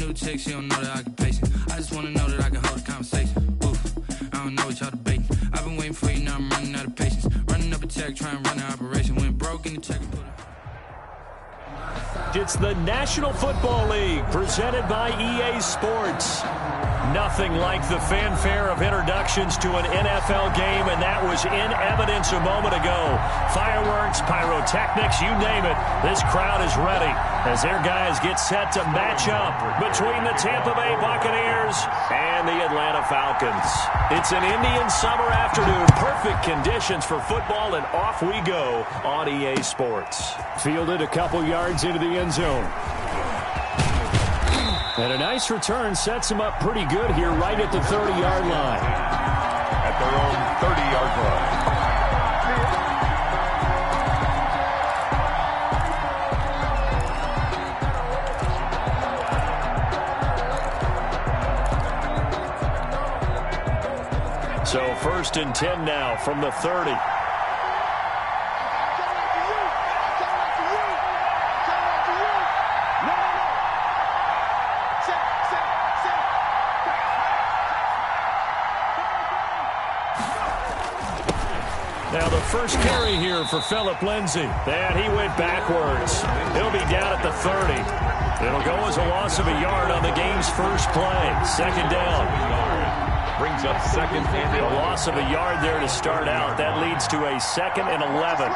new chick, she don't know the occupation. I just wanna know that I can hold a conversation. Oof, I don't know what y'all debating. I've been waiting for you, now I'm running out of patience. Running up a check, trying to run an operation. Went broke in the check and put it. It's the National Football League presented by EA Sports. Nothing like the fanfare of introductions to an NFL game, and that was in evidence a moment ago. Fireworks, pyrotechnics, you name it. This crowd is ready as their guys get set to match up between the Tampa Bay Buccaneers and the Atlanta Falcons. It's an Indian summer afternoon. Perfect conditions for football, and off we go on EA Sports. Fielded a couple yards into the end zone. And a nice return sets him up pretty good here right at the 30-yard line. At their own 30-yard line. So 1st and 10 now from the 30. Now the first carry here for Phillip Lindsay. And he went backwards. He'll be down at the 30. It'll go as a loss of a yard on the game's first play. Second down. Brings up second and a loss of a yard there to start out. That leads to a 2nd and 11.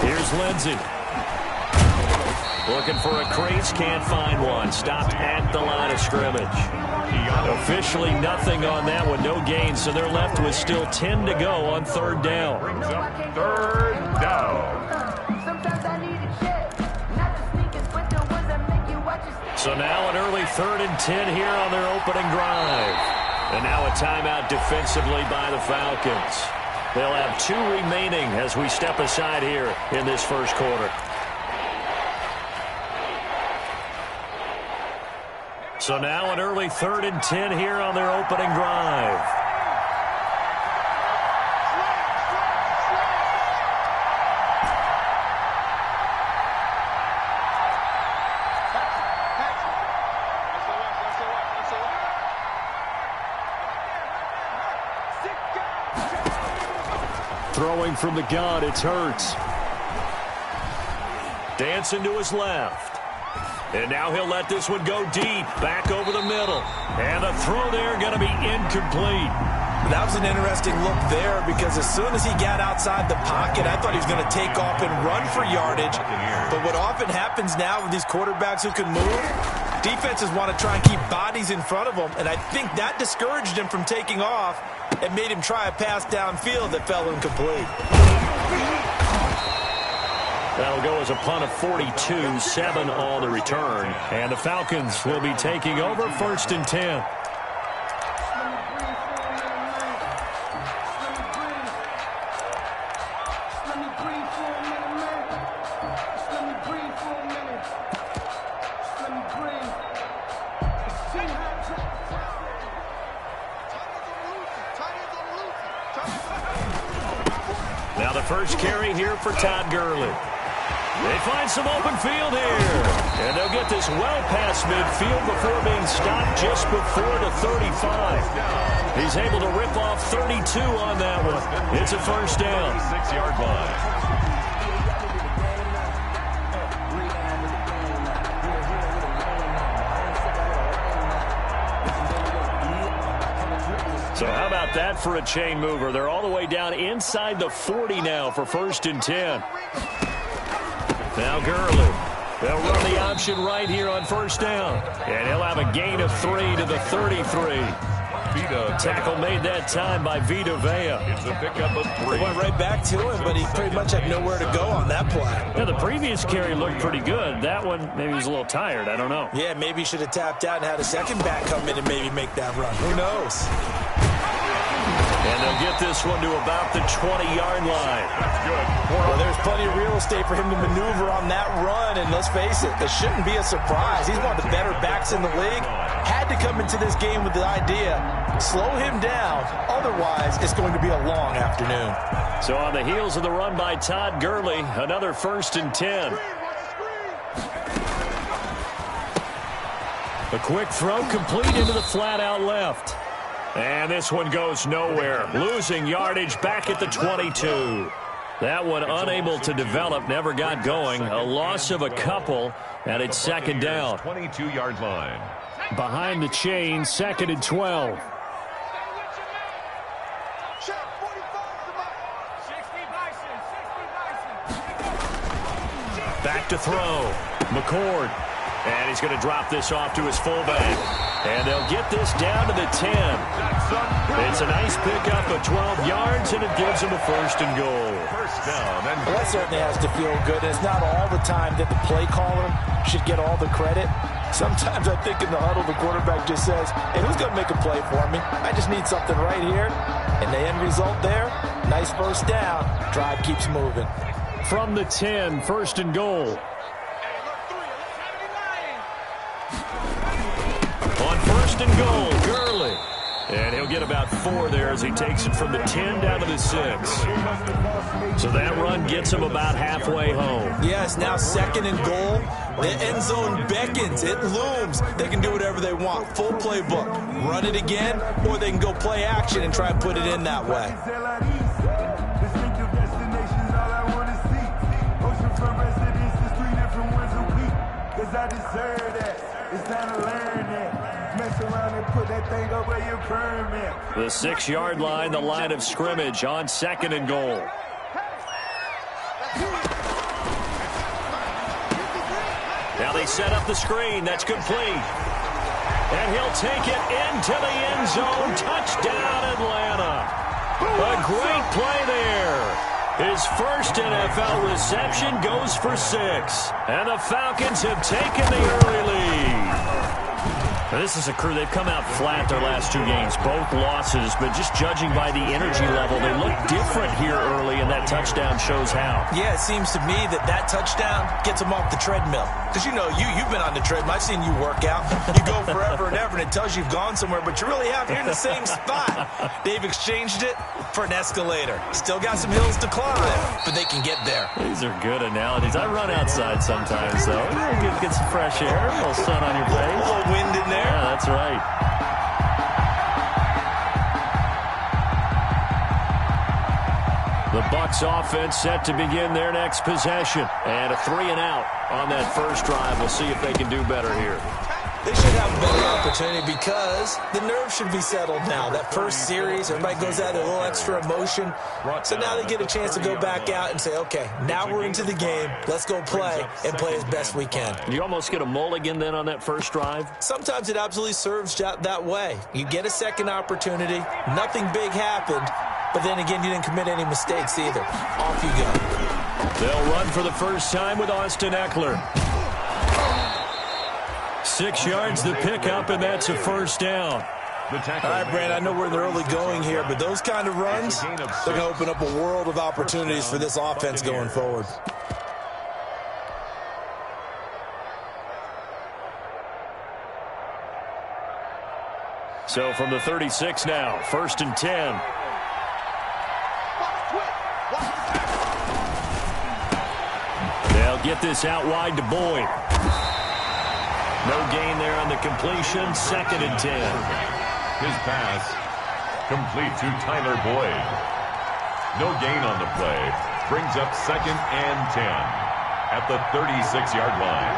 Here's Lindsay. Looking for a crease, can't find one. Stopped at the line of scrimmage. Officially nothing on that one, no gain, so they're left with still 10 to go on 3rd down. Brings up 3rd down. So now an early 3rd and 10 here on their opening drive. And now a timeout defensively by the Falcons. They'll have 2 remaining as we step aside here in this first quarter. So now an early 3rd and 10 here on their opening drive. Throwing from the gun, it's Hurts. Dancing to his left. And now he'll let this one go deep, back over the middle. And the throw there going to be incomplete. That was an interesting look there because as soon as he got outside the pocket, I thought he was going to take off and run for yardage. But what often happens now with these quarterbacks who can move, defenses want to try and keep bodies in front of them. And I think that discouraged him from taking off and made him try a pass downfield that fell incomplete. That'll go as a punt of 42, 7 on the return. And the Falcons will be taking over 1st and 10. Now the first carry here for Todd Gurley. They find some open field here. And they'll get this well past midfield before being stopped just before the 35. He's able to rip off 32 on that one. It's a first down. 6-yard line. So how about that for a chain mover? They're all the way down inside the 40 now for 1st and 10. Now Gurley. They'll run the option right here on 1st down. And he'll have a gain of 3 to the 33. Tackle made that time by Vita Vea. It's a pickup of 3. They went right back to him, but he pretty much had nowhere to go on that play. Yeah, the previous carry looked pretty good. That one, maybe he was a little tired. I don't know. Yeah, maybe he should have tapped out and had a second back come in and maybe make that run. Who knows? And they'll get this one to about the 20-yard line. That's good. Well, there's plenty of real estate for him to maneuver on that run, and let's face it, this shouldn't be a surprise. He's one of the better backs in the league. Had to come into this game with the idea, slow him down, otherwise it's going to be a long afternoon. So on the heels of the run by Todd Gurley, another 1st and 10. A quick throw complete into the flat out left. And this one goes nowhere. Losing yardage back at the 22. That one unable to develop, never got going. A loss of a couple, and it's second down. 22-yard line. Behind the chain, 2nd and 12. Back to throw. McCord. And he's going to drop this off to his fullback. And they'll get this down to the 10. It's a nice pickup of 12 yards, and it gives them a 1st and goal. First down. Well, that certainly has to feel good. It's not all the time that the play caller should get all the credit. Sometimes I think in the huddle, the quarterback just says, hey, who's going to make a play for me? I just need something right here. And the end result there, nice first down. Drive keeps moving. From the 10, 1st and goal. On 1st and goal, Gurley. And he'll get about 4 there as he takes it from the 10 down to the 6. So that run gets him about halfway home. Yes, now 2nd and goal. The end zone beckons. It looms. They can do whatever they want. Full playbook. Run it again, or they can go play action and try and put it in that way. I deserve that. It's time to learn that. Mess around and put that thing up where your permit. The 6-yard line, the line of scrimmage on 2nd and goal. Now they set up the screen. That's complete. And he'll take it into the end zone. Touchdown, Atlanta. A great play there. His first NFL reception goes for 6. And the Falcons have taken the early lead. Now, this is a crew. They've come out flat their last 2 games, both losses. But just judging by the energy level, they look different here early, and that touchdown shows how. Yeah, it seems to me that touchdown gets them off the treadmill. Because, you know, you've been on the treadmill. I've seen you work out. You go forever and ever, and it tells you you've gone somewhere, but you really have. You're in the same spot. They've exchanged it for an escalator. Still got some hills to climb, but they can get there. These are good analogies. I run outside sometimes, though. Get some fresh air, a little sun on your face. A little wind in there. Yeah, that's right. The Bucs offense set to begin their next possession. And a 3 and out on that first drive. We'll see if they can do better here. They should have a better opportunity because the nerves should be settled now. That first series, everybody goes out with a little extra emotion. So now they get a chance to go back out and say, okay, now we're into the game. Let's go play and play as best we can. You almost get a mulligan then on that first drive? Sometimes it absolutely serves that way. You get a second opportunity. Nothing big happened. But then again, you didn't commit any mistakes either. Off you go. They'll run for the first time with Austin Eckler. 6 yards the pickup, and that's a first down. All right, Brand, I know we're in the early going here, but those kind of runs, they're going to open up a world of opportunities for this offense going forward. So from the 36 now, 1st and 10. They'll get this out wide to Boyd. No gain there on the completion. 2nd and 10. His pass complete to Tyler Boyd. No gain on the play. Brings up 2nd and 10 at the 36-yard line.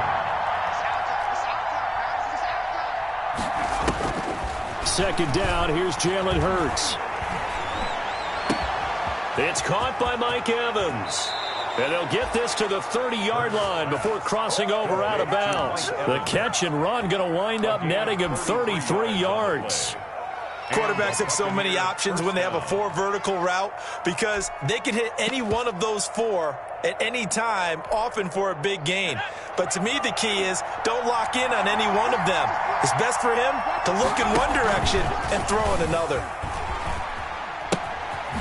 2nd down. Here's Jalen Hurts. It's caught by Mike Evans. And they'll get this to the 30-yard line before crossing over out of bounds. The catch and run going to wind up netting him 33 yards. Quarterbacks have so many options when they have a 4 vertical route because they can hit any one of those 4 at any time, often for a big gain. But to me, the key is don't lock in on any one of them. It's best for him to look in one direction and throw in another.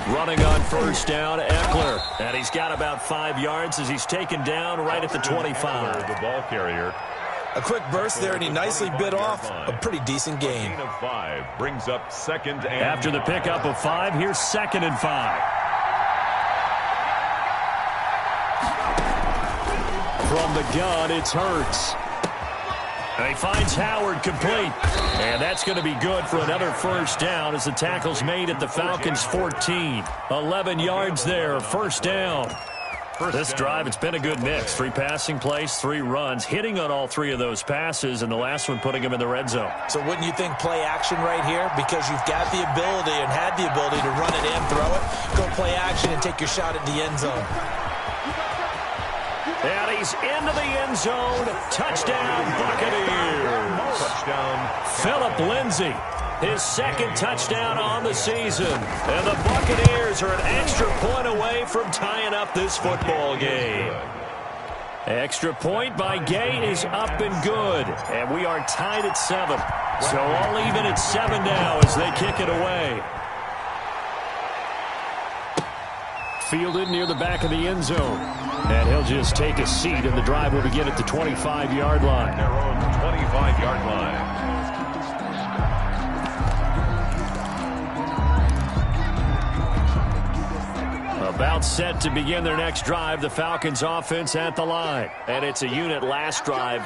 Running on first down, Eckler. And he's got about 5 yards as he's taken down right at the 25. The ball carrier. A quick burst there, and he nicely bit off a pretty decent gain. Gain of 5 brings up 2nd and After the pickup of 5, here's 2nd and 5. From the gun, it's Hurts. And he finds Howard complete. And that's going to be good for another first down as the tackle's made at the Falcons' 14. 11 yards there, first down. This drive, it's been a good mix. 3 passing plays, 3 runs, hitting on all 3 of those passes, and the last one putting him in the red zone. So wouldn't you think play action right here? Because you've got the ability and had the ability to run it in, throw it, go play action, and take your shot at the end zone. And he's into the end zone. Touchdown, Buccaneers. Touchdown. Phillip Lindsay, his 2nd touchdown on the season. And the Buccaneers are an extra point away from tying up this football game. Extra point by Gay is up and good. And we are tied at 7. So all even at 7 now as they kick it away. Fielded near the back of the end zone. And he'll just take a seat, and the drive will begin at the 25-yard line. Their own 25-yard line. About set to begin their next drive, the Falcons offense at the line. And it's a unit last drive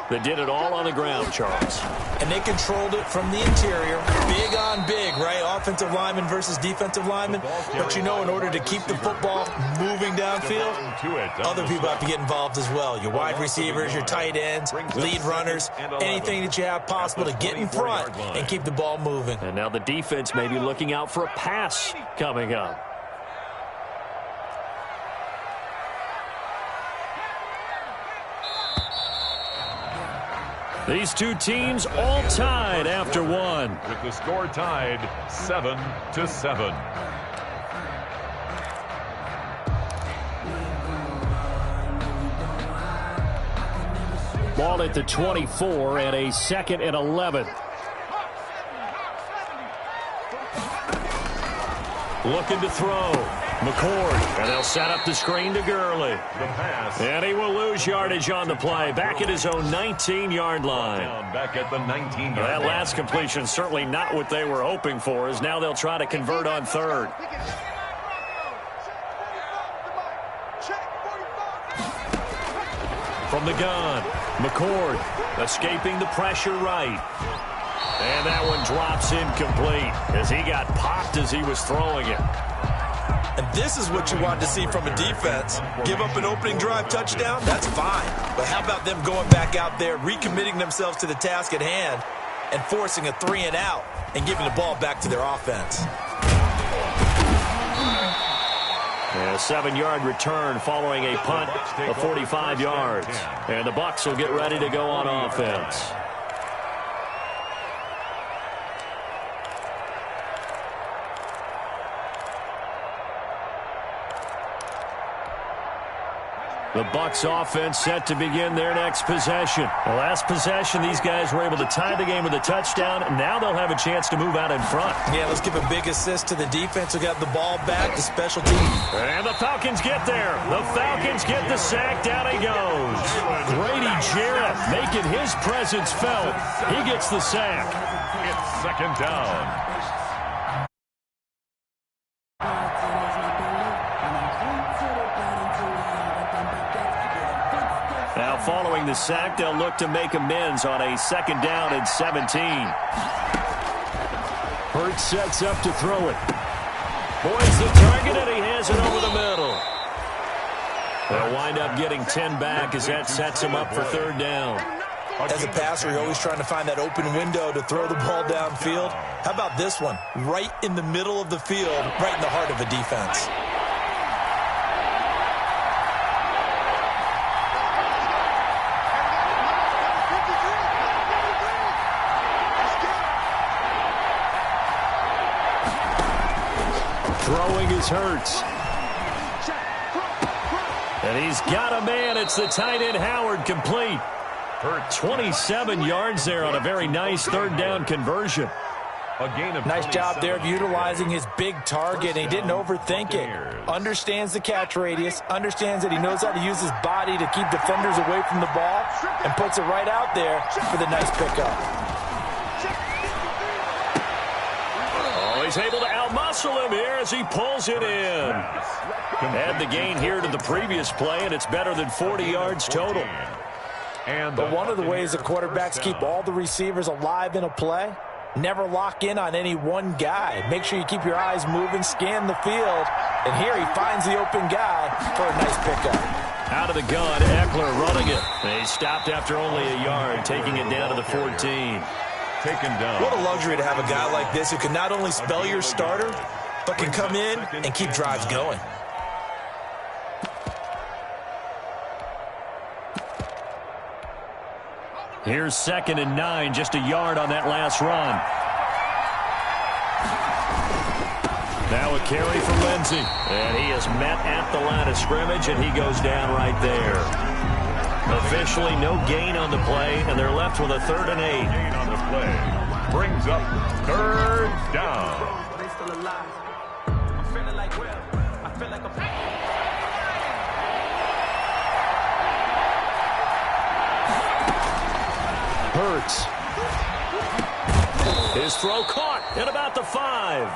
that did it all on the ground, Charles. And they controlled it from the interior. Big on big, right? Offensive lineman versus defensive lineman. But you know, in order to keep the football moving downfield, other people have to get involved as well. Your wide receivers, your tight ends, lead runners, anything that you have possible to get in front and keep the ball moving. And now the defense may be looking out for a pass coming up. These two teams all tied after 1. With the score tied 7-7. Ball at the 24 and a 2nd and 11. Looking to throw. McCord, and they'll set up the screen to Gurley. The pass. And he will lose yardage on the play. Back at his own 19-yard line. Back at the 19-yard line. That last completion certainly not what they were hoping for, as now they'll try to convert on 3rd. From the gun, McCord escaping the pressure right. And that one drops incomplete as he got popped as he was throwing it. And this is what you want to see from a defense. Give up an opening drive touchdown, that's fine. But how about them going back out there, recommitting themselves to the task at hand, and forcing a 3-and-out and giving the ball back to their offense. And a 7-yard return following a punt of 45 yards. And the Bucs will get ready to go on offense. The Bucs offense set to begin their next possession. The last possession, these guys were able to tie the game with a touchdown. Now they'll have a chance to move out in front. Yeah, let's give a big assist to the defense who got the ball back, the special teams. And the Falcons get there. The Falcons get the sack. Down he goes. Grady Jarrett making his presence felt. He gets the sack. It's 2nd down. Now following the sack, they'll look to make amends on a 2nd down and 17. Hurts sets up to throw it. Boyd's the target, and he has it over the middle. They'll wind up getting 10 back as that sets him up for 3rd down. As a passer, you're always trying to find that open window to throw the ball downfield. How about this one? Right in the middle of the field, right in the heart of a defense. Throwing is Hurts. And he's got a man. It's the tight end Howard, complete. 27 yards there on a very nice 3rd down conversion. Nice job there of utilizing his big target. He didn't overthink it. Understands the catch radius. Understands that he knows how to use his body to keep defenders away from the ball. And puts it right out there for the nice pickup. Oh, he's able to outmuscle him here as he pulls it in. Add the gain here to the previous play, and it's better than 40 yards total. And But one of the ways the quarterbacks keep all the receivers alive in a play, never lock in on any one guy. Make sure you keep your eyes moving, scan the field. And here he finds the open guy for a nice pickup. Out of the gun, Eckler running it. He stopped after only a yard, taking it down to the 14. Taken down. What a luxury to have a guy like this who can not only spell your starter, but can come in and keep drives going. Here's 2nd and 9, just a yard on that last run. Now a carry for Lindsey. And he is met at the line of scrimmage, and he goes down right there. Officially no gain on the play, and they're left with a 3rd and 8. Gain on the play. Brings up 3rd down. Hurts. His throw caught at about the 5.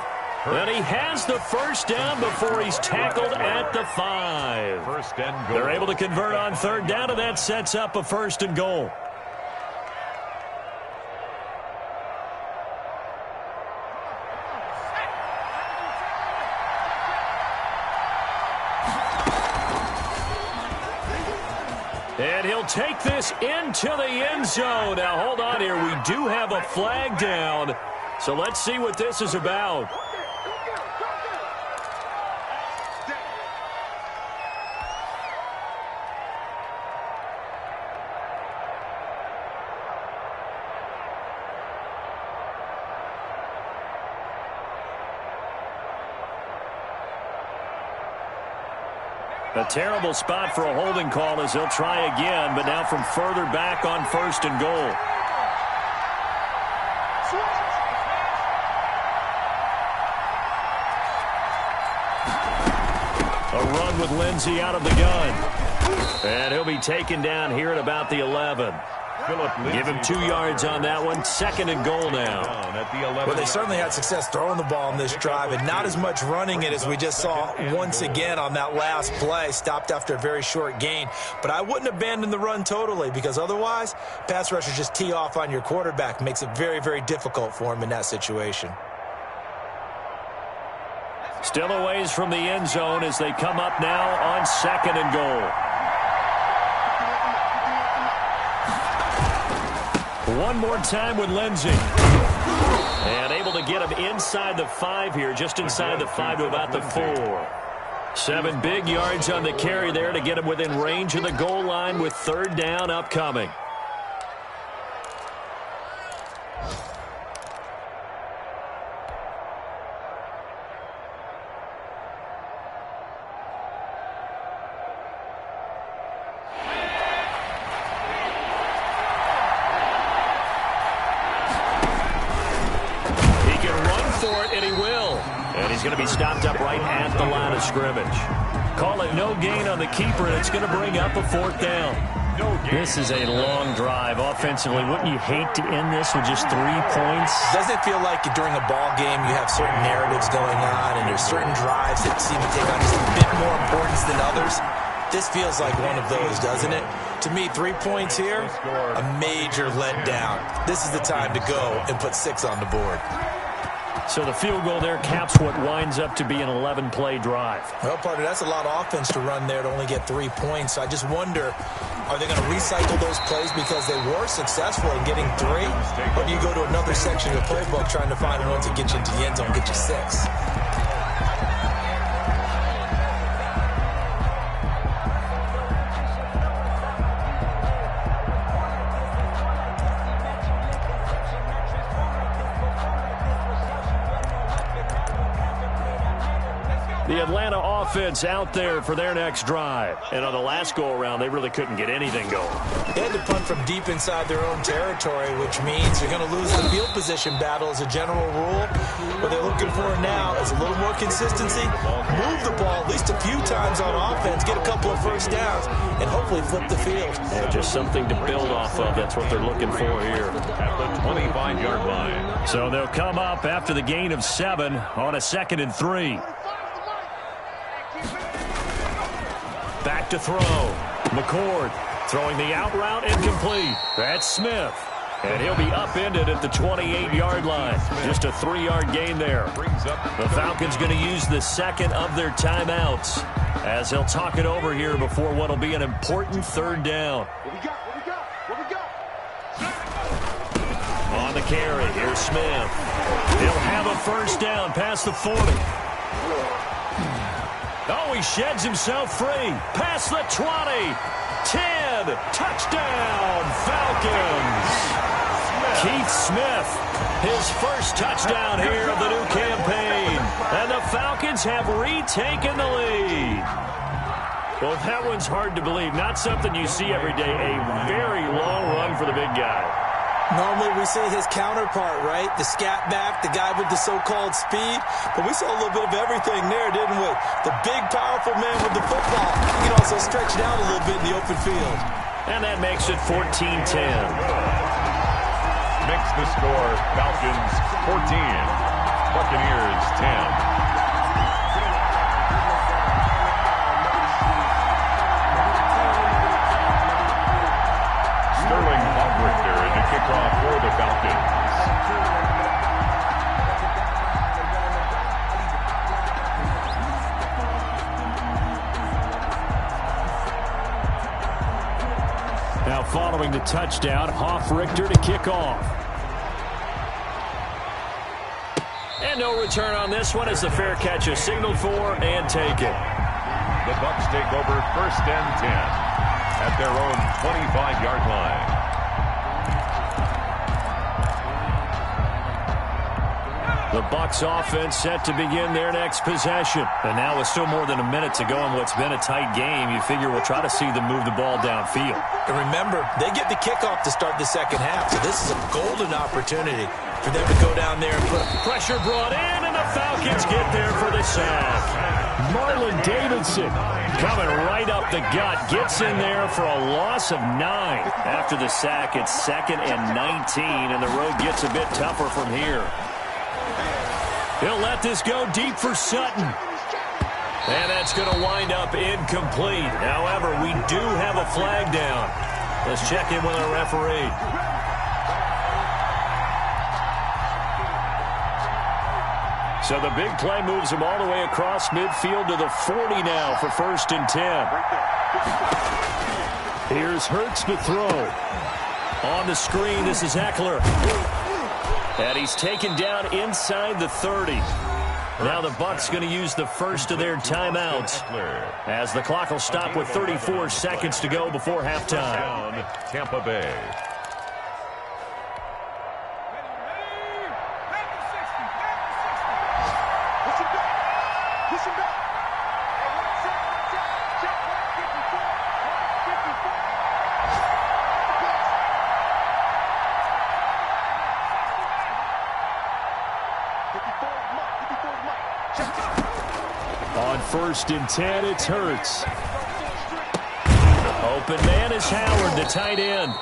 And he has the 1st down before he's tackled at the 5. 1st and goal. They're able to convert on 3rd down, and that sets up a 1st and goal. And he'll take this into the end zone. Now, hold on here. We do have a flag down. So let's see what this is about. A terrible spot for a holding call as they'll try again, but now from further back on 1st and goal. A run with Lindsey out of the gun. And he'll be taken down here at about the 11. Give him 2 yards on that one. 2nd and goal now. Well, they certainly had success throwing the ball in this drive, and not as much running it as we just saw once again on that last play. Stopped after a very short gain. But I wouldn't abandon the run totally, because otherwise, pass rushers just tee off on your quarterback. Makes it very, very difficult for him in that situation. Still a ways from the end zone as they come up now on 2nd and goal. One more time with Lindsey. And able to get him inside the 5 here, just inside the 5 to about the 4. 7 big yards on the carry there to get him within range of the goal line with 3rd down upcoming. He's going to be stopped up right at the line of scrimmage. Call it no gain on the keeper, and it's going to bring up a 4th down. This is a long drive offensively. Wouldn't you hate to end this with just 3 points? Doesn't it feel like during a ball game you have certain narratives going on, and there's certain drives that seem to take on just a bit more importance than others? This feels like one of those, doesn't it? To me, 3 points here, a major letdown. This is the time to go and put 6 on the board. So the field goal there caps what winds up to be an 11-play drive. Well, partner, that's a lot of offense to run there to only get 3 points. I just wonder, are they going to recycle those plays because they were successful in getting 3? Or do you go to another section of the playbook trying to find one to get you into the end zone and get you 6? The Atlanta offense out there for their next drive. And on the last go-around, they really couldn't get anything going. They had to punt from deep inside their own territory, which means you're going to lose the field position battle as a general rule. What they're looking for now is a little more consistency, move the ball at least a few times on offense, get a couple of 1st downs, and hopefully flip the field. Yeah, just something to build off of. That's what they're looking for here. At the 25-yard line. So they'll come up after the gain of 7 on a 2nd and 3. Back to throw. McCord Throwing the out route incomplete. That's Smith. And he'll be upended at the 28-yard line. Just a 3-yard gain there. The Falcons going to use the second of their timeouts as they'll talk it over here before what will be an important third down. On the carry, here's Smith. He'll have a first down past the 40. Oh, he sheds himself free. Past the 20. 10. Touchdown, Falcons. Keith Smith, his first touchdown here of the new campaign. And the Falcons have retaken the lead. Well, that one's hard to believe. Not something you see every day. A very long run for the big guy. Normally we see his counterpart, right? The scat back, the guy with the so-called speed. But we saw a little bit of everything there, didn't we? The big, powerful man with the football. He can also stretch it out a little bit in the open field. And that makes it 14-10. Makes the score Falcons 14, Buccaneers 10. Kickoff for the Falcons. Now following the touchdown, Hoff-Richter to kick off. And no return on this one as the fair catch is signaled for and taken. The Bucs take over 1st and 10 at their own 25-yard line. The Bucs offense set to begin their next possession. And now with still more than a minute to go in what's been a tight game, you figure we'll try to see them move the ball downfield. And remember, they get the kickoff to start the second half, so this is a golden opportunity for them to go down there and put pressure brought in, and the Falcons get there for the sack. Marlon Davidson coming right up the gut, gets in there for a loss of 9. After the sack, it's 2nd and 19, and the road gets a bit tougher from here. He'll let this go deep for Sutton. And that's going to wind up incomplete. However, we do have a flag down. Let's check in with our referee. So the big play moves him all the way across midfield to the 40 now for 1st and 10. Here's Hurts to throw. On the screen, this is Eckler. And he's taken down inside the 30. Now the Bucs going to use the first of their timeouts as the clock will stop with 34 seconds to go before halftime. Tampa Bay. On 1st and 10, it's Hurts. Open man is Howard, the tight end.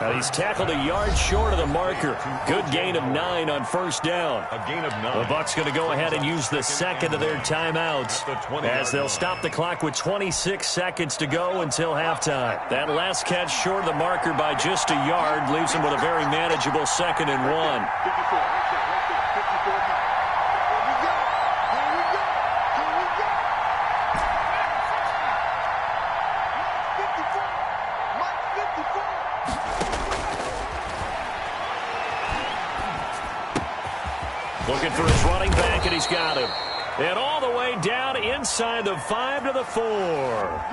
Now he's tackled a yard short of the marker. Good gain of 9 on 1st down. A gain of 9. The Bucs going to go ahead and use the second of their timeouts as they'll stop the clock with 26 seconds to go until halftime. That last catch short of the marker by just a yard leaves them with a very manageable 2nd and 1. Looking for his running back, and he's got him. And all the way down inside the 5 to the 4.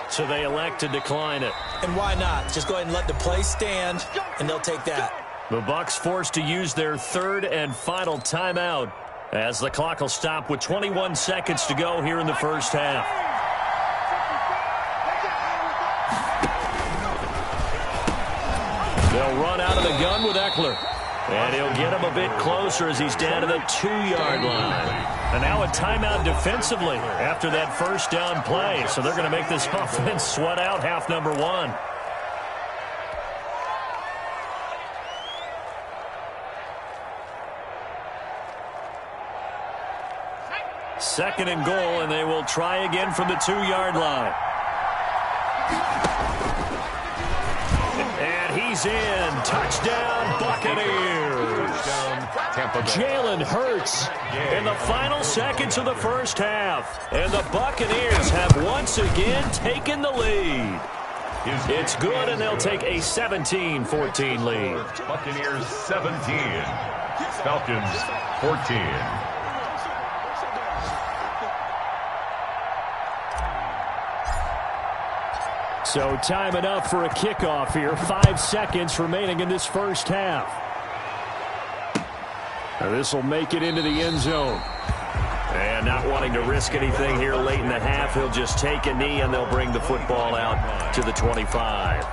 So they elect to decline it. And why not? Just go ahead and let the play stand, and they'll take that. The Bucs forced to use their 3rd and final timeout as the clock will stop with 21 seconds to go here in the first half. They'll run out of the gun with Eckler. And he'll get him a bit closer as he's down to the 2-yard line. And now a timeout defensively after that 1st down play. So they're going to make this offense sweat out half number 1. Second and goal, and they will try again from the 2-yard line. He's in. Touchdown, Buccaneers. Jalen Hurts in the final seconds of the first half. And the Buccaneers have once again taken the lead. It's good, and they'll take a 17-14 lead. Buccaneers 17. Falcons 14. So time enough for a kickoff here. 5 seconds remaining in this first half. This will make it into the end zone. And not wanting to risk anything here late in the half, he'll just take a knee, and they'll bring the football out to the 25.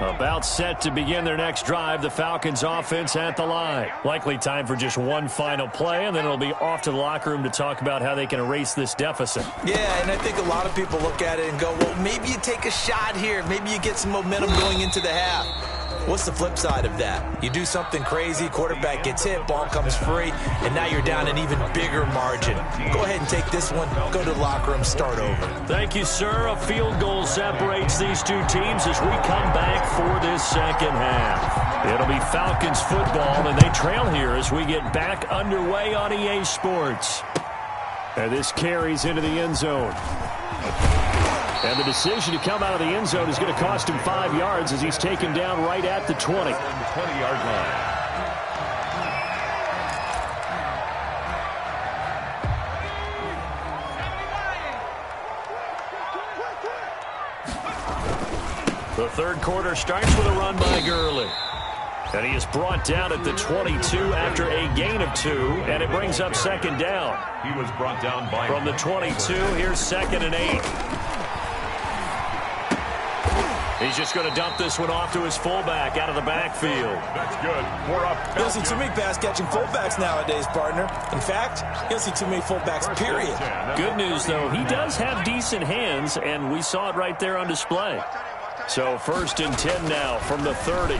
About set to begin their next drive, the Falcons offense at the line. Likely time for just one final play, and then it'll be off to the locker room to talk about how they can erase this deficit. Yeah, and I think a lot of people look at it and go, well, maybe you take a shot here. Maybe you get some momentum going into the half. What's the flip side of that? You do something crazy, quarterback gets hit, ball comes free, and now you're down an even bigger margin. Go ahead and take this one, go to the locker room, start over. Thank you, sir. A field goal separates these two teams as we come back for this second half. It'll be Falcons football, and they trail here as we get back underway on EA Sports. And this carries into the end zone. And the decision to come out of the end zone is going to cost him 5 yards as he's taken down right at the 20. 20-yard line. The third quarter starts with a run by Gurley. And he is brought down at the 22 after a gain of 2, and it brings up second down. He was brought down by from the 22. Here's 2nd and 8. He's just going to dump this one off to his fullback out of the backfield. That's good. We're up. You don't see too many pass-catching fullbacks nowadays, partner. In fact, you don't see too many fullbacks, period. Good news, though, he does have decent hands, and we saw it right there on display. So 1st and 10 now from the 30.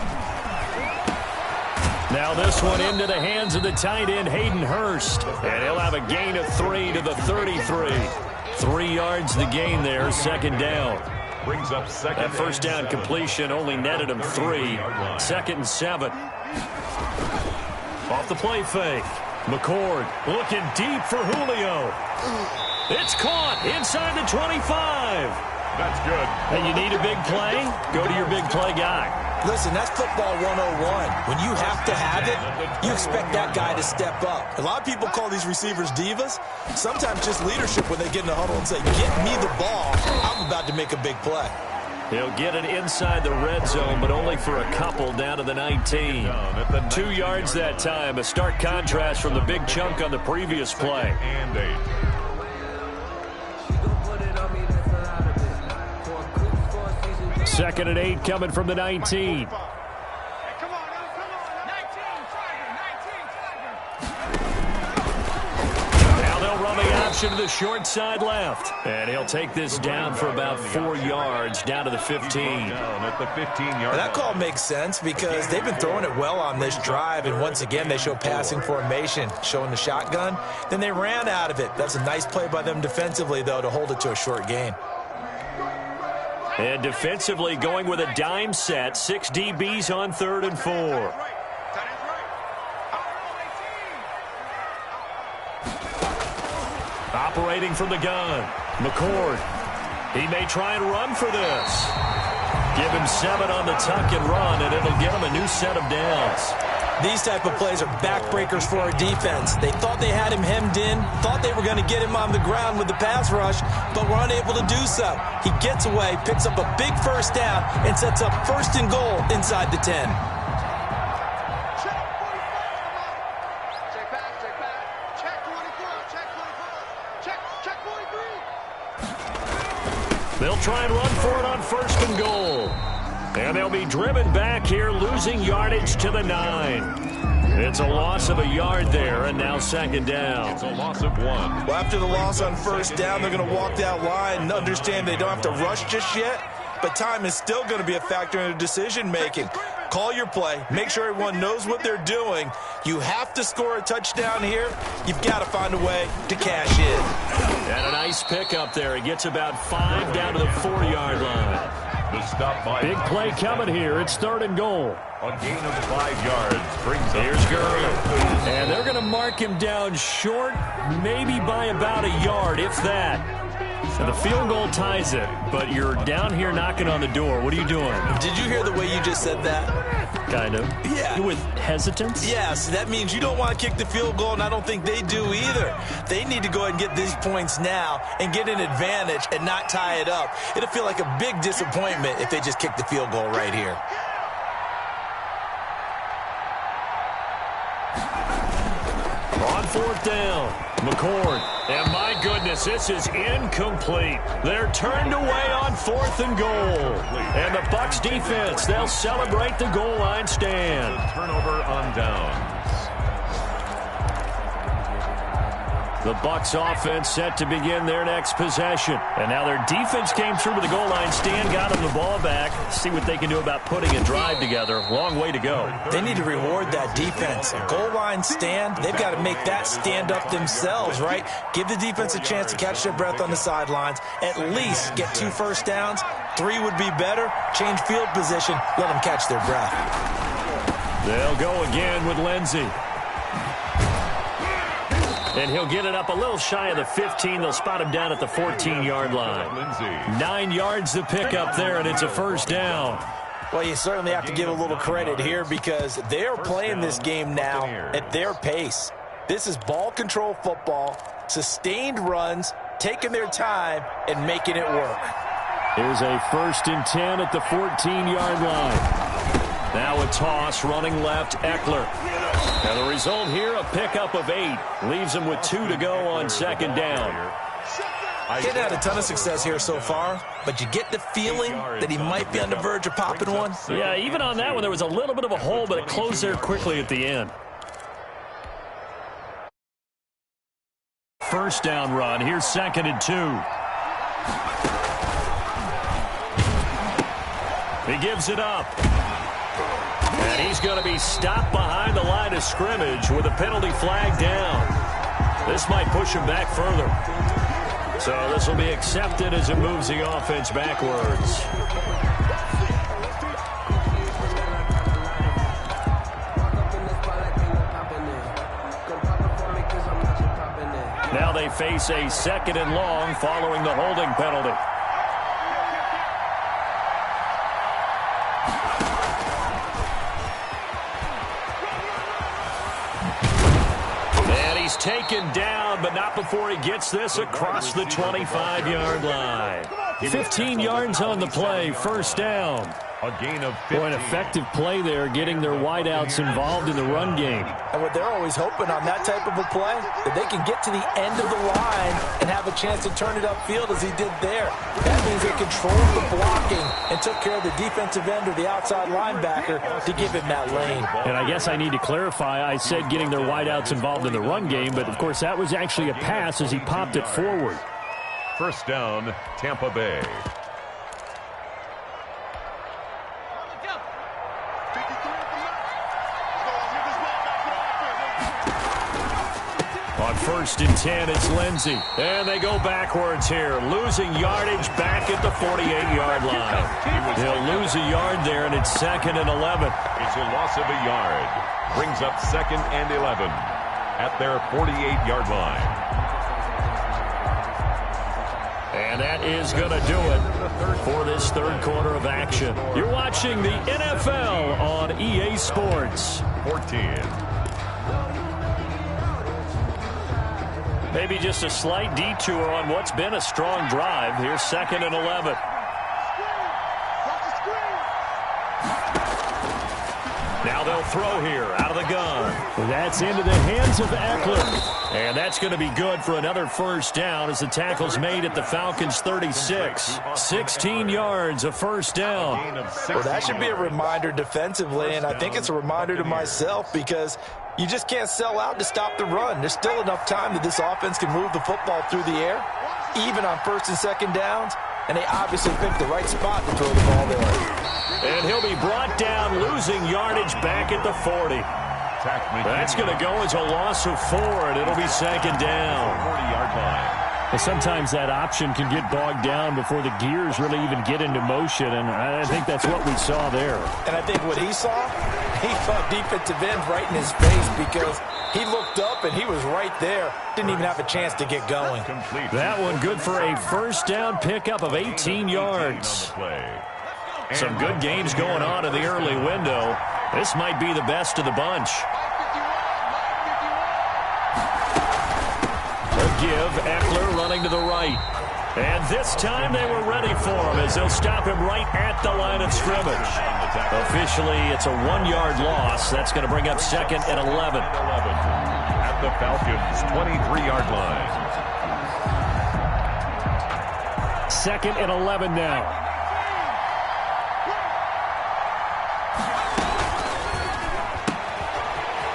Now this one into the hands of the tight end, Hayden Hurst. And he'll have a gain of 3 to the 33. 3 yards the gain there, 2nd down. Brings up second. That first down completion only netted him 3. 2nd and 7. Off the play fake. McCord looking deep for Julio. It's caught inside the 25. That's good. And you need a big play? Go to your big play guy. Listen, that's football 101. When you have to have it, you expect that guy to step up. A lot of people call these receivers divas. Sometimes just leadership when they get in the huddle and say, get me the ball. I'm about to make a big play. He'll get it inside the red zone, but only for a couple down to the 19. 2 yards that time. A stark contrast from the big chunk on the previous play. And 8. 2nd and 8 coming from the 19. Now they'll run the option to the short side left. And he'll take this down for about 4 yards down to the 15. Down at the 15-yard. That call makes sense because they've been throwing it well on this drive, and once again they show passing formation, showing the shotgun. Then they ran out of it. That's a nice play by them defensively, though, to hold it to a short gain. And defensively going with a dime set. 6 DBs on 3rd and 4. Operating from the gun. McCord. He may try and run for this. Give him 7 on the tuck and run, and it'll get him a new set of downs. These type of plays are backbreakers for our defense. They thought they had him hemmed in, thought they were going to get him on the ground with the pass rush, but were unable to do so. He gets away, picks up a big first down, and sets up 1st and goal inside the 10. They'll try and run for it on 1st and goal. And they'll be driven back here, losing yardage to the 9. It's a loss of a yard there, and now 2nd down. It's a loss of 1. Well, after the loss on 1st down, they're going to walk that line and understand they don't have to rush just yet. but time is still going to be a factor in the decision-making. Call your play. Make sure everyone knows what they're doing. You have to score a touchdown here. You've got to find a way to cash in. And a nice pickup there. He gets about 5 down to the 4-yard line. The stop by Big play coming here. It's 3rd and goal. A gain of 5 yards brings up. Here's Gurley. And they're going to mark him down short, maybe by about a yard, if that. So the field goal ties it, but you're down here knocking on the door. What are you doing? Did you hear the way you just said that? Kind of. Yeah. With hesitance? Yes, that means you don't want to kick the field goal, and I don't think they do either. They need to go ahead and get these points now and get an advantage and not tie it up. It'll feel like a big disappointment if they just kick the field goal right here. On 4th down, McCord. And my goodness, this is incomplete. They're turned away on 4th and goal. And the Bucs defense, they'll celebrate the goal line stand. Turnover on downs. The Bucs offense set to begin their next possession. And now their defense came through to the goal line stand, got them the ball back. See what they can do about putting a drive together. Long way to go. They need to reward that defense. A goal line stand, they've got to make that stand up themselves, right? Give the defense a chance to catch their breath on the sidelines. At least get 2 first downs. 3 would be better. Change field position. Let them catch their breath. They'll go again with Lindsey. And he'll get it up a little shy of the 15. They'll spot him down at the 14-yard line. 9 yards to pick up there, and it's a first down. Well, you certainly have to give a little credit here because they're playing this game now at their pace. This is ball control football, sustained runs, taking their time, and making it work. Here's a 1st and 10 at the 14-yard line. Now a toss, running left, Eckler. And the result here, a pickup of 8. Leaves him with 2 to go on 2nd down. He's had a ton of success here so far, but you get the feeling that he might be on the verge of popping one. Yeah, even on that one, there was a little bit of a hole, but it closed there quickly at the end. First down run. Here's 2nd and 2. He gives it up. And he's going to be stopped behind the line of scrimmage with a penalty flag down. This might push him back further. So this will be accepted as it moves the offense backwards. Now they face a 2nd and long following the holding penalty. Taken down, but not before he gets this across the 25-yard line. 15 yards on the play, first down. A gain of 15. An effective play there, getting their wideouts involved in the run game. And what they're always hoping on that type of a play, that they can get to the end of the line and have a chance to turn it upfield as he did there. That means they controlled the blocking and took care of the defensive end or the outside linebacker to give him that lane. And I guess I need to clarify, I said getting their wideouts involved in the run game, but of course that was actually a pass as he popped it forward. First down, Tampa Bay. On 1st and 10, it's Lindsey. And they go backwards here, losing yardage back at the 48-yard line. They'll lose a yard there, and it's 2nd and 11. It's a loss of a yard. Brings up 2nd and 11 at their 48-yard line. And that is going to do it for this 3rd quarter of action. You're watching the NFL on EA Sports. 14. Maybe just a slight detour on what's been a strong drive. Here's 2nd and 11. Now they'll throw here out of the gun. That's into the hands of Eckler. And that's going to be good for another first down as the tackle's made at the Falcons' 36. 16 yards, a first down. Well, that should be a reminder defensively, and I think it's a reminder to myself because you just can't sell out to stop the run. There's still enough time that this offense can move the football through the air, even on 1st and 2nd downs. and they obviously picked the right spot to throw the ball there. And he'll be brought down, losing yardage back at the 40. That's going to go as a loss of 4, and it'll be second down. 40-yard line. Well, sometimes that option can get bogged down before the gears really even get into motion, and I think that's what we saw there. And I think what he saw defensive end right in his face because he looked up and he was right there. Didn't even have a chance to get going. That one good for a first down pickup of 18 yards. Some good games going on in the early window. This might be the best of the bunch. Give, Eckler running to the right. And this time they were ready for him as they'll stop him right at the line of scrimmage. Officially, it's a 1-yard loss. That's going to bring up second and 11. At the Falcons' 23-yard line. Second and 11 now.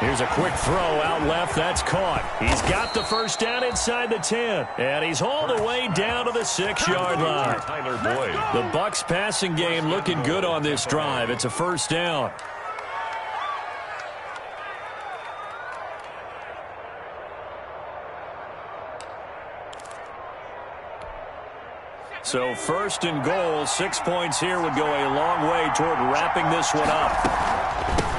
Here's a quick throw out left. That's caught. He's got the first down inside the 10. And he's hauled away down to the 6-yard line. Tyler Boyd. The Bucs passing game looking good on this drive. It's a first down. So first and goal, 6 points here would go a long way toward wrapping this one up.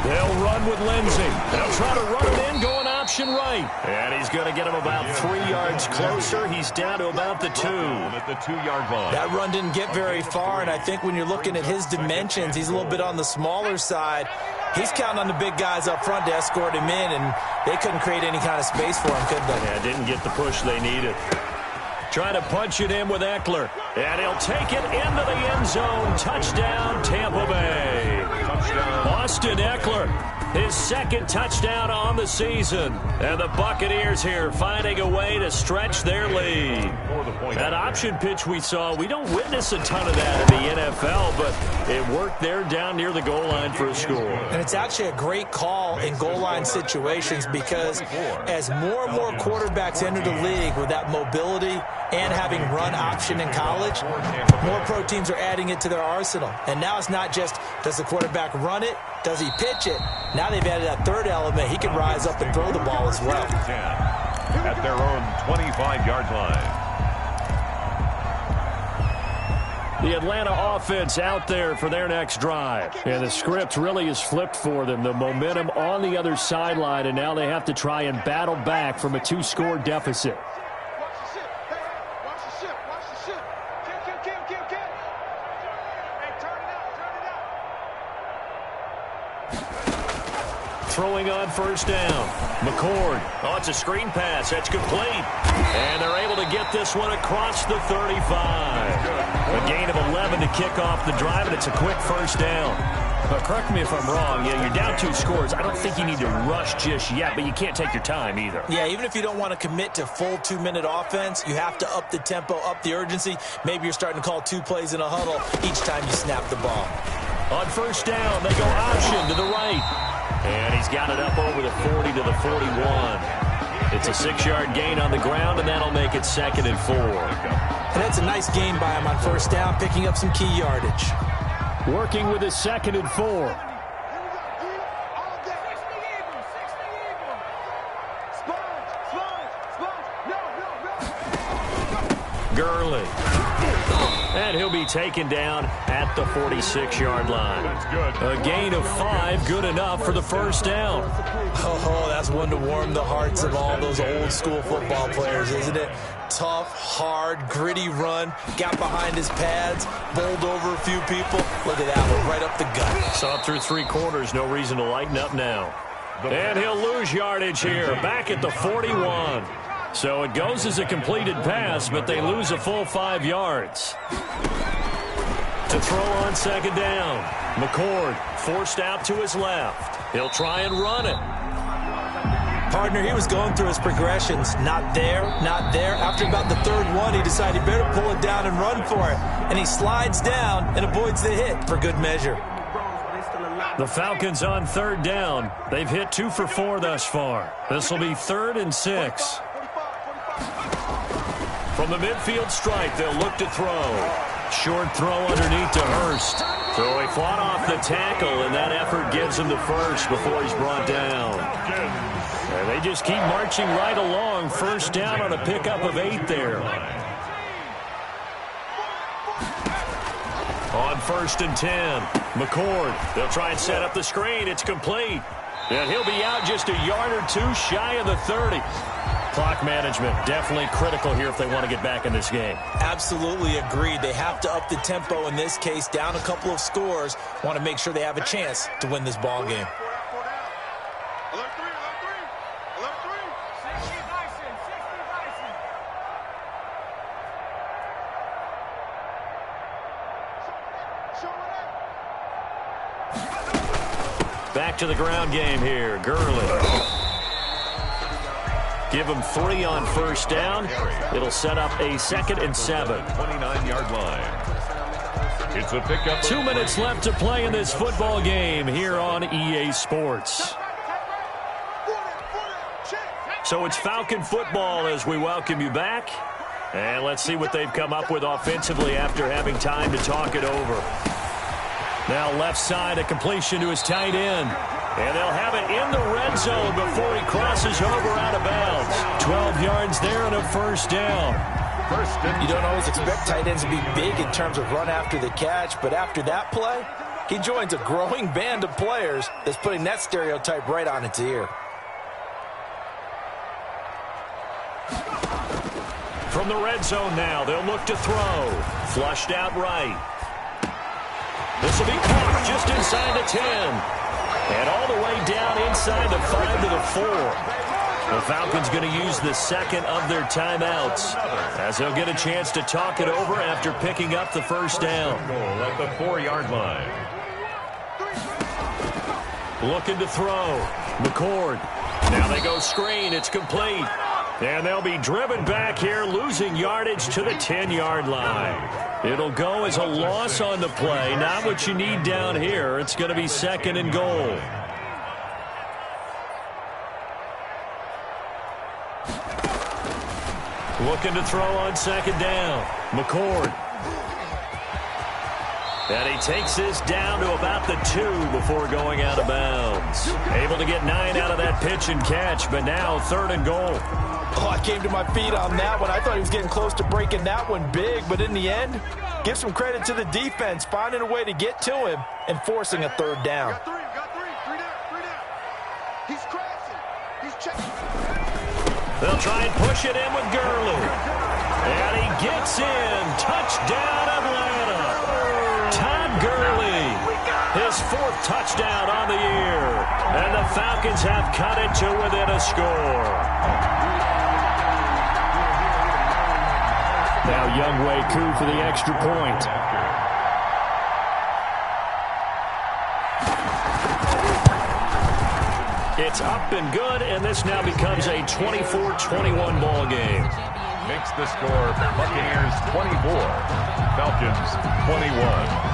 They'll run with Lindsey. They'll try to run it in, going option right. And he's going to get him about 3 yards closer. He's down to about the 2. At the 2-yard line. That run didn't get very far, and I think when you're looking at his dimensions, he's a little bit on the smaller side. He's counting on the big guys up front to escort him in, and they couldn't create any kind of space for him, could they? Yeah, didn't get the push they needed. Trying to punch it in with Eckler. And he'll take it into the end zone. Touchdown, Tampa Bay. Austin Eckler, his second touchdown on the season. And the Buccaneers here finding a way to stretch their lead. That option pitch we saw, we don't witness a ton of that in the NFL, but it worked there down near the goal line for a score. And it's actually a great call in goal line situations because as more and more quarterbacks enter the league with that mobility and having run option in college, more pro teams are adding it to their arsenal. And now it's not just, does the quarterback run it? Does he pitch it? Now they've added that third element. He can rise up and throw the ball as well. At their own 25-yard line. The Atlanta offense out there for their next drive. And the script really is flipped for them. The momentum on the other sideline, and now they have to try and battle back from a 2-score deficit. Throwing on first down. McCord. Oh, it's a screen pass. That's complete. And they're able to get this one across the 35. A gain of 11 to kick off the drive, and it's a quick first down. But correct me if I'm wrong. You're down 2 scores. I don't think you need to rush just yet, but you can't take your time either. Yeah, even if you don't want to commit to full 2-minute offense, you have to up the tempo, up the urgency. Maybe you're starting to call 2 plays in a huddle each time you snap the ball. On first down, they go option to the right. And he's got it up over the 40 to the 41. It's a 6-yard gain on the ground, and that'll make it second and 4. And that's a nice gain by him on first down, picking up some key yardage. Working with his second and 4. Gurley. And he'll be taken down at the 46-yard line. That's good. A gain of 5, good enough for the first down. Oh, that's one to warm the hearts of all those old-school football players, isn't it? Tough, hard, gritty run, got behind his pads, bowled over a few people. Look at that one, right up the gut. Saw through 3 quarters, no reason to lighten up now. And he'll lose yardage here, back at the 41. So it goes as a completed pass, but they lose a full 5 yards. To throw on second down. McCord forced out to his left. He'll try and run it. Partner, he was going through his progressions. Not there, not there. After about the 3rd one, he decided he better pull it down and run for it. And he slides down and avoids the hit for good measure. The Falcons on 3rd down. They've hit 2 for 4 thus far. This will be 3rd and 6. From the midfield stripe, they'll look to throw. Short throw underneath to Hurst. So he fought off the tackle, and that effort gives him the first before he's brought down. And they just keep marching right along. First down on a pickup of 8 there. On 1st and 10, McCord. They'll try and set up the screen. It's complete. And he'll be out just a yard or two shy of the 30. Clock management definitely critical here if they want to get back in this game. Absolutely agreed. They have to up the tempo in this case, down a couple of scores. Want to make sure they have a chance to win this ball game. Back to the ground game here. Gurley. Give him 3 on first down. It'll set up a 2nd and 7. 29-yard line. It's a pickup. 2 minutes left to play in this football game here on EA Sports. So it's Falcon football as we welcome you back. And let's see what they've come up with offensively after having time to talk it over. Now left side, a completion to his tight end. And they'll have it in the red zone before he crosses over out of bounds. 12 yards there and a first down. You don't always expect tight ends to be big in terms of run after the catch, but after that play, he joins a growing band of players that's putting that stereotype right on its ear. From the red zone now, they'll look to throw. Flushed out right. This will be caught just inside the 10. And all the way down inside the 5 to the 4. The Falcons going to use the second of their timeouts as they'll get a chance to talk it over after picking up the first down. Goal at the 4-yard line. Looking to throw. McCord. Now they go screen. It's complete. And they'll be driven back here, losing yardage to the 10-yard line. It'll go as a loss on the play. Not what you need down here. It's going to be 2nd and goal. Looking to throw on 2nd down. McCord. And he takes this down to about the 2 before going out of bounds. Able to get 9 out of that pitch and catch, but now 3rd and goal. Oh, I came to my feet on that one. I thought he was getting close to breaking that one big, but in the end, give some credit to the defense, finding a way to get to him and forcing a 3rd down. Got three down. He's crashing. He's checking. They'll try and push it in with Gurley. And he gets in. Touchdown, Atlanta. Todd Gurley. His 4th touchdown on the year. And the Falcons have cut it to within a score. Now Youngway coup for the extra point. It's up and good, and this now becomes a 24-21 ball game. Makes the score Buccaneers 24, Falcons 21.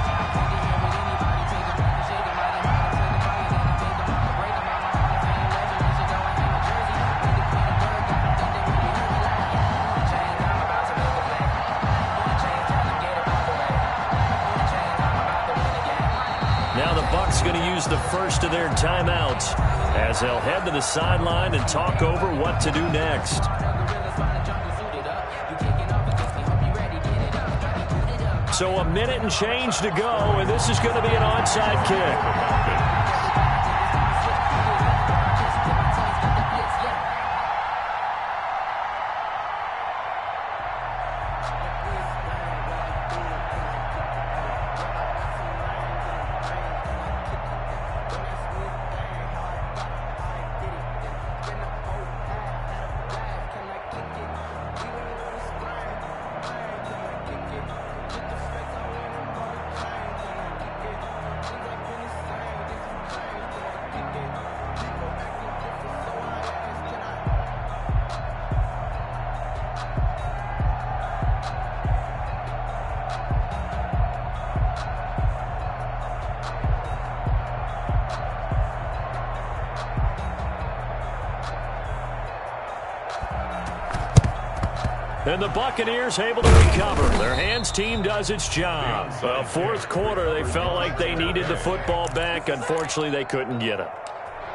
Going to use the first of their timeouts as they'll head to the sideline and talk over what to do next. So a minute and change to go, and this is going to be an onside kick. And the Buccaneers able to recover. Their hands team does its job. Well, fourth quarter, they felt like they needed the football back. Unfortunately, they couldn't get it.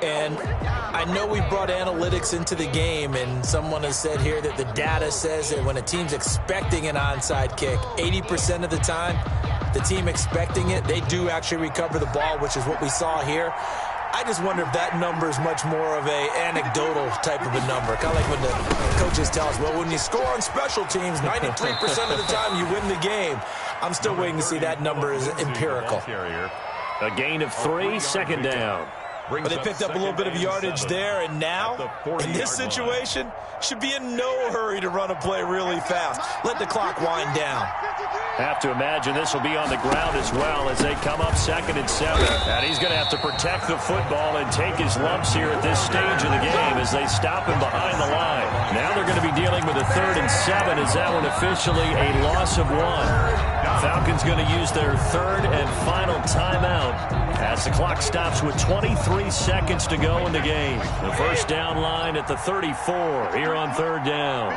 And I know we brought analytics into the game, and someone has said here that the data says that when a team's expecting an onside kick, 80% of the time, the team expecting it, they do actually recover the ball, which is what we saw here. I just wonder if that number is much more of a anecdotal type of a number. Kind of like when the coaches tell us, well, when you score on special teams, 93% of the time you win the game. I'm still waiting to see that number is empirical. A gain of 3, second down. But they picked up a little bit of yardage there, and now, in this situation, should be in no hurry to run a play really fast. Let the clock wind down. Have to imagine this will be on the ground as well as they come up 2nd and 7. And he's going to have to protect the football and take his lumps here at this stage of the game as they stop him behind the line. Now they're going to be dealing with a 3rd and 7. Is that one officially a loss of 1? Falcons going to use their 3rd and final timeout as the clock stops with 23 seconds to go in the game. The first down line at the 34 here on 3rd down.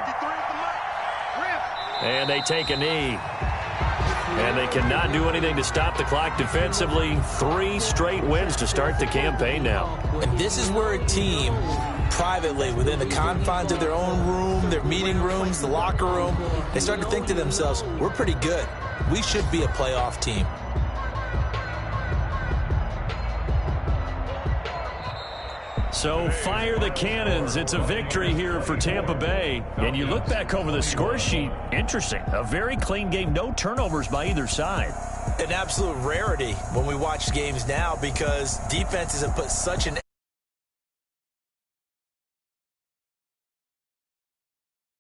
And they take a knee. And they cannot do anything to stop the clock defensively. 3 straight wins to start the campaign now. And this is where a team, privately, within the confines of their own room, their meeting rooms, the locker room, they start to think to themselves, we're pretty good. We should be a playoff team. So fire the cannons. It's a victory here for Tampa Bay. And you look back over the score sheet, interesting. A very clean game, no turnovers by either side. An absolute rarity when we watch games now because defenses have put such an